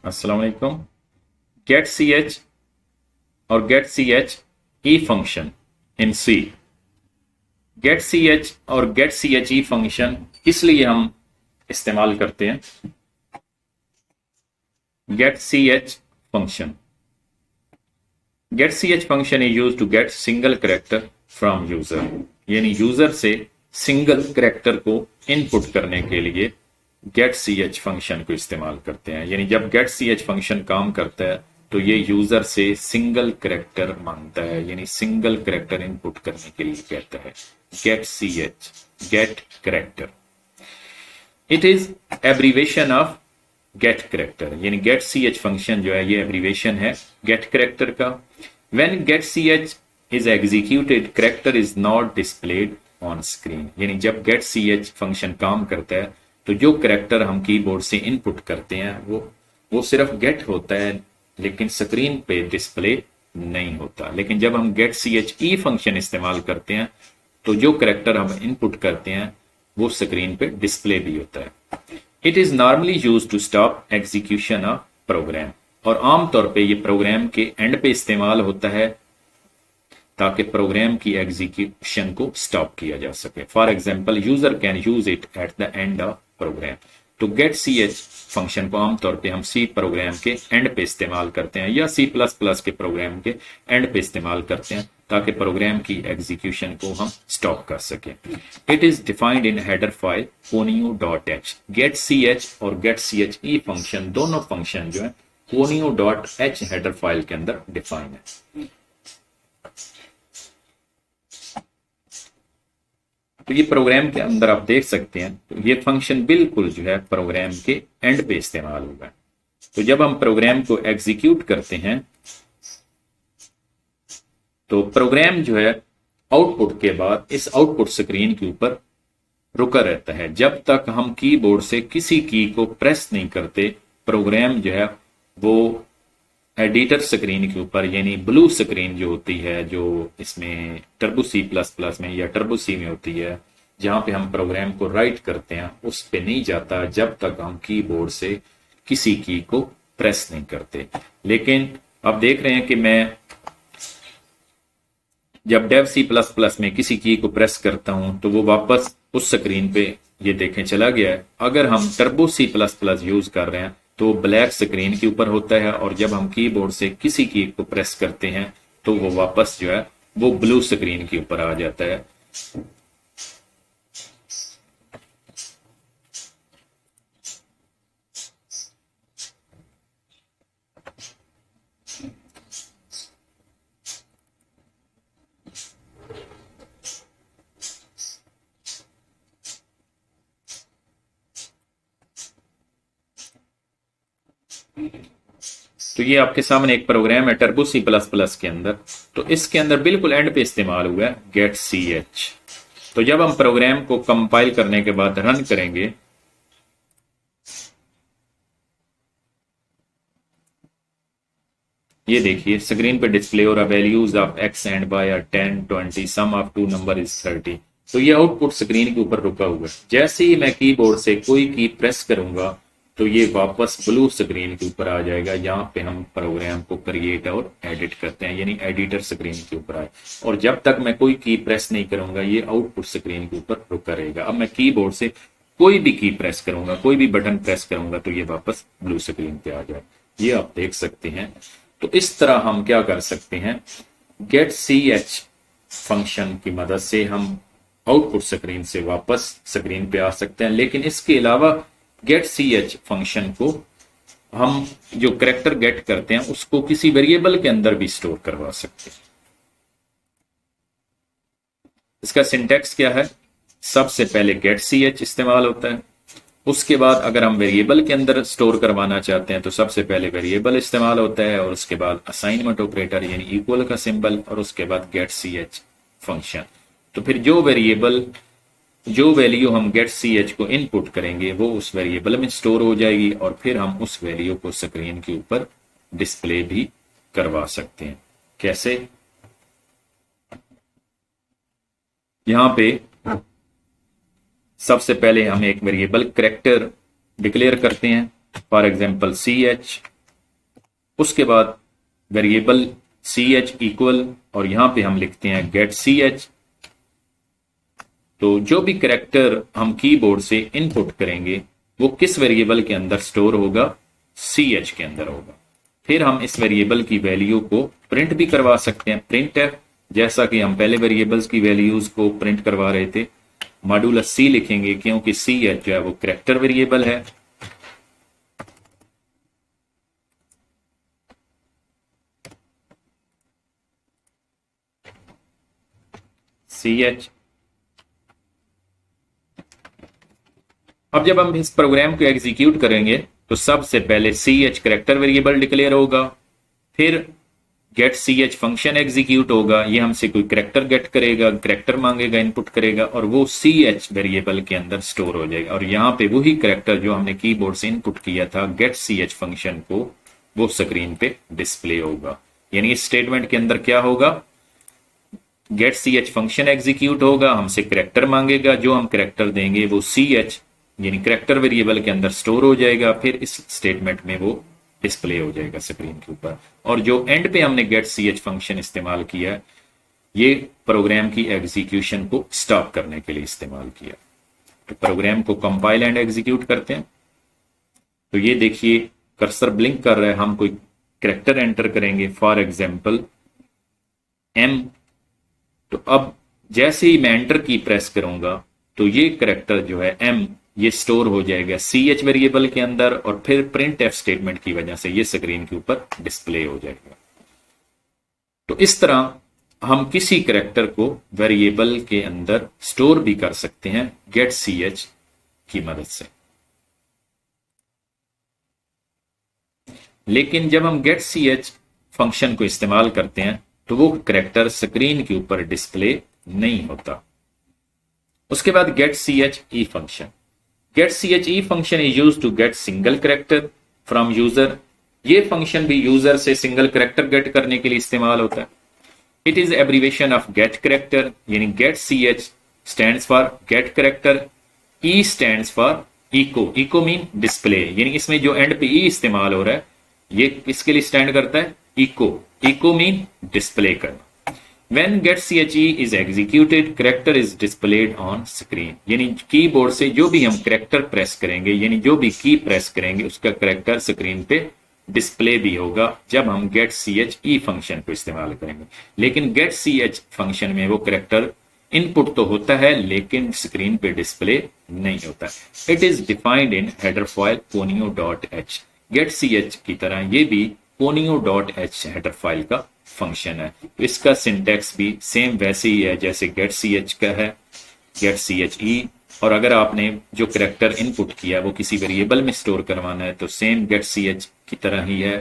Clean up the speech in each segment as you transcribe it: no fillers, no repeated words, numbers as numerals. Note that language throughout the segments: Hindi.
अस्सलाम वालेकुम। गेट सी एच और get C H E function in C. Get C H और get C H E function किस लिए हम इस्तेमाल करते हैं? Get C H function, get C H function is use to get single character from user, यानी यूजर से सिंगल करेक्टर को इनपुट करने के लिए गेट सी एच फंक्शन को इस्तेमाल करते हैं। यानी जब गेट सी एच फंक्शन काम करता है तो ये यूजर से सिंगल करेक्टर मांगता है, यानी सिंगल करेक्टर इनपुट करने के लिए कहता है get C H, get character. It is abbreviation of get character, यानी गेट सी एच फंक्शन जो है ये एब्रीवेशन है गेट करेक्टर का। When get C H is executed character is not displayed on screen, यानी जब गेट सी एच फंक्शन काम करता है तो जो करेक्टर हम कीबोर्ड से इनपुट करते हैं वो सिर्फ गेट होता है, लेकिन स्क्रीन पे डिस्प्ले नहीं होता। लेकिन जब हम get C H E function इस्तेमाल करते हैं तो जो करेक्टर हम इनपुट करते हैं वो स्क्रीन पे डिस्प्ले भी होता है। It is normally use to stop execution of program, और आमतौर पे ये प्रोग्राम के एंड पे इस्तेमाल होता है ताकि प्रोग्राम की एग्जीक्यूशन को स्टॉप किया जा सके। For example, user can use it at the end of program. तो गेट सी एच फंक्शन को आमतौर पे हम सी प्रोग्राम के एंड पे इस्तेमाल करते हैं या सी प्लस प्लस के प्रोग्राम के एंड पे इस्तेमाल करते हैं ताकि प्रोग्राम की एग्जीक्यूशन को हम स्टॉप कर सकें। It is defined in header file conio.h। Get C H और get C H E function दोनों फंक्शन जो है conio.h हेडर फाइल के अंदर डिफाइन है। तो ये प्रोग्राम के अंदर आप देख सकते हैं, तो ये फंक्शन बिल्कुल जो है प्रोग्राम के एंड पे इस्तेमाल होगा। तो जब हम प्रोग्राम को एग्जीक्यूट करते हैं तो प्रोग्राम जो है आउटपुट के बाद इस आउटपुट स्क्रीन के ऊपर रुका रहता है जब तक हम कीबोर्ड से किसी की को प्रेस नहीं करते। प्रोग्राम जो है वो एडिटर स्क्रीन के ऊपर, यानी ब्लू स्क्रीन जो होती है, जो इसमें टर्बो सी प्लस प्लस में या टर्बो सी में होती है, जहां पे हम प्रोग्राम को राइट करते हैं, उस पे नहीं जाता जब तक हम कीबोर्ड से किसी की को प्रेस नहीं करते। लेकिन अब देख रहे हैं कि मैं जब डेव सी प्लस प्लस में किसी की को प्रेस करता हूं तो वो वापस उस स्क्रीन पे ये देखें चला गया है। अगर हम Turbo C plus plus use कर रहे हैं तो ब्लैक स्क्रीन के ऊपर होता है, और जब हम कीबोर्ड से किसी की को प्रेस करते हैं तो वो वापस जो है वो ब्लू स्क्रीन के ऊपर आ जाता है। तो ये आपके सामने एक प्रोग्राम है टर्बो सी प्लस प्लस के अंदर, तो इसके अंदर बिल्कुल एंड पे इस्तेमाल हुआ है गेट सी एच। तो जब हम प्रोग्राम को कंपाइल करने के बाद रन करेंगे ये देखिए स्क्रीन पे डिस्प्ले हो रहा values of X and Y 10 20 sum of two number is 30। तो ये आउटपुट स्क्रीन के ऊपर रुका हुआ है। जैसे ही मैं कीबोर्ड से कोई की प्रेस करूंगा तो ये वापस ब्लू स्क्रीन के ऊपर आ जाएगा। यहाँ पे हम प्रोग्राम को क्रिएट और एडिट करते हैं, यानी एडिटर स्क्रीन के ऊपर आए। और जब तक मैं कोई की प्रेस नहीं करूंगा ये आउटपुट स्क्रीन के ऊपर रुका रहेगा। अब मैं कीबोर्ड से कोई भी की प्रेस करूंगा, कोई भी बटन प्रेस करूंगा तो ये वापस ब्लू स्क्रीन पे आ जाए। ये आप देख सकते हैं। तो इस तरह हम क्या कर सकते हैं, गेट सी एच फंक्शन की मदद से हम आउटपुट स्क्रीन से वापस स्क्रीन पे आ सकते हैं। लेकिन इसके अलावा गेट सी एच फंक्शन को हम जो करेक्टर गेट करते हैं उसको किसी वेरिएबल के अंदर भी स्टोर करवा सकते हैं। इसका सिंटेक्स क्या है, सबसे पहले गेट सी एच इस्तेमाल होता है, उसके बाद अगर हम वेरिएबल के अंदर स्टोर करवाना चाहते हैं तो सबसे पहले वेरिएबल इस्तेमाल होता है, और उसके बाद असाइनमेंट ऑपरेटर यानी इक्वल का सिंबल, और उसके बाद गेट सी एच फंक्शन। तो फिर जो वैल्यू हम गेट सी एच को इनपुट करेंगे वो उस वेरिएबल में स्टोर हो जाएगी, और फिर हम उस वैल्यू को स्क्रीन के ऊपर डिस्प्ले भी करवा सकते हैं। कैसे, यहां पे सबसे पहले हम एक वेरिएबल करेक्टर डिक्लेयर करते हैं। फॉर एग्जाम्पल सी एच उसके बाद वेरिएबल सी एच इक्वल, और यहां पे हम लिखते हैं गेट सी एच। तो जो भी करेक्टर हम कीबोर्ड से इनपुट करेंगे वो किस वेरिएबल के अंदर स्टोर होगा, सी एच के अंदर होगा। फिर हम इस वेरिएबल की वैल्यू को प्रिंट भी करवा सकते हैं, प्रिंट एफ, जैसा कि हम पहले वेरिएबल्स की वैल्यूज को प्रिंट करवा रहे थे। मॉड्यूलस सी लिखेंगे क्योंकि सी एच जो है वो करेक्टर वेरिएबल है। C H. अब जब हम इस प्रोग्राम को एग्जीक्यूट करेंगे तो सबसे पहले C H character variable declare होगा, फिर get C H function execute होगा, ये हमसे कोई करेक्टर गेट करेगा, करेक्टर मांगेगा, इनपुट करेगा, और वो सी एच वेरिएबल के अंदर स्टोर हो जाएगा। और यहां पे वही करेक्टर जो हमने कीबोर्ड से इनपुट किया था गेट सी एच फंक्शन को, वो स्क्रीन पे डिस्प्ले होगा। यानी इस स्टेटमेंट के अंदर क्या होगा, get C H function execute होगा, हमसे करेक्टर मांगेगा, जो हम करेक्टर देंगे वो सी एच यानी करेक्टर वेरिएबल के अंदर स्टोर हो जाएगा, फिर इस स्टेटमेंट में वो डिस्प्ले हो जाएगा स्क्रीन के ऊपर। और जो एंड पे हमने गेट सी एच फंक्शन इस्तेमाल किया, ये प्रोग्राम की एग्जीक्यूशन को स्टॉप करने के लिए इस्तेमाल किया। तो प्रोग्राम को कंपाइल एंड एग्जीक्यूट करते हैं। तो ये देखिए कर्सर ब्लिंक कर रहा है, हम कोई करेक्टर एंटर करेंगे, फॉर एग्जाम्पल एम। तो अब जैसे ही मैं एंटर की प्रेस करूंगा तो ये करेक्टर जो है एम, ये स्टोर हो जाएगा सी एच वेरिएबल के अंदर, और फिर प्रिंट एफ स्टेटमेंट की वजह से ये स्क्रीन के ऊपर डिस्प्ले हो जाएगा। तो इस तरह हम किसी करेक्टर को वेरिएबल के अंदर स्टोर भी कर सकते हैं गेट सी एच की मदद से। लेकिन जब हम गेट सी एच फंक्शन को इस्तेमाल करते हैं तो वो करेक्टर स्क्रीन के ऊपर डिस्प्ले नहीं होता। उसके बाद get C H E function. Get C H E function is use to get single character from user. ये फंक्शन भी यूजर से सिंगल करेक्टर गेट करने के लिए इस्तेमाल होता है। It is abbreviation of get character, यानी get C H stands for get character, E stands for echo. Echo mean display, यानी इसमें जो एंड पे ई इस्तेमाल हो रहा है ये किसके लिए स्टैंड करता है, इको। इको मीन डिस्प्ले करना। When getChe is executed, character is displayed on screen। यानी कीबोर्ड से जो भी हम करेक्टर प्रेस करेंगे, यानी जो भी की प्रेस करेंगे उसका करेक्टर स्क्रीन पे डिस्प्ले भी होगा जब हम getChe फंक्शन को इस्तेमाल करेंगे। लेकिन getCh फंक्शन में वो करेक्टर इनपुट तो होता है लेकिन स्क्रीन पे डिस्प्ले नहीं होता। It is defined in header file ponio.h। getCh की तरह ये भी ponio.h हेडर फाइल का फंक्शन है। तो इसका सिंटेक्स भी सेम वैसे ही है जैसे गेट सी एच का है, गेट सी एच ई। और अगर आपने जो करेक्टर इनपुट किया वो किसी वेरिएबल में स्टोर करवाना है तो सेम गेट सी एच की तरह ही है,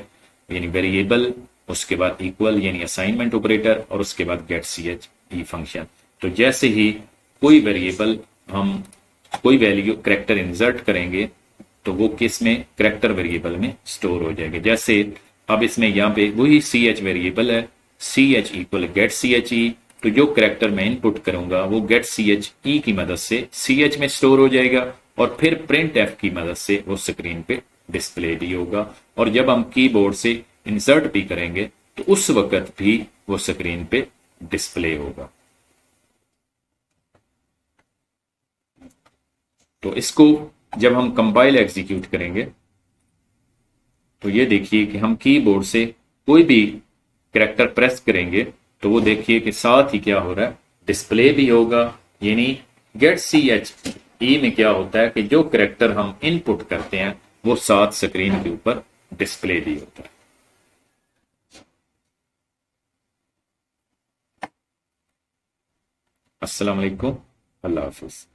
यानी वेरिएबल, उसके बाद इक्वल यानी असाइनमेंट ऑपरेटर, और उसके बाद get C H E function. तो जैसे ही कोई वेरिएबल हम कोई वैल्यू करेक्टर इंसर्ट करेंगे तो वो किस में, करेक्टर वेरिएबल में स्टोर हो जाएगा। जैसे अब इसमें यहाँ पे वही सी एच वेरिएबल है, C H equal get C H E. तो जो करेक्टर मैं इनपुट करूंगा वो गेट सी एच ई की मदद से सी एच में स्टोर हो जाएगा, और फिर प्रिंट एफ की मदद से वो स्क्रीन पे डिस्प्ले भी होगा। और जब हम कीबोर्ड से इंसर्ट भी करेंगे तो उस वक्त भी वो स्क्रीन पे डिस्प्ले होगा। तो इसको जब हम कंपाइल एग्जीक्यूट करेंगे तो ये देखिए कि हम कीबोर्ड से कोई भी करेक्टर प्रेस करेंगे तो वो देखिए कि साथ ही क्या हो रहा है, डिस्प्ले भी होगा। यानी गेट सी एच ई में क्या होता है कि जो करेक्टर हम इनपुट करते हैं वो साथ स्क्रीन के ऊपर डिस्प्ले भी होता है। अस्सलाम वालेकुम, अल्लाह हाफिज।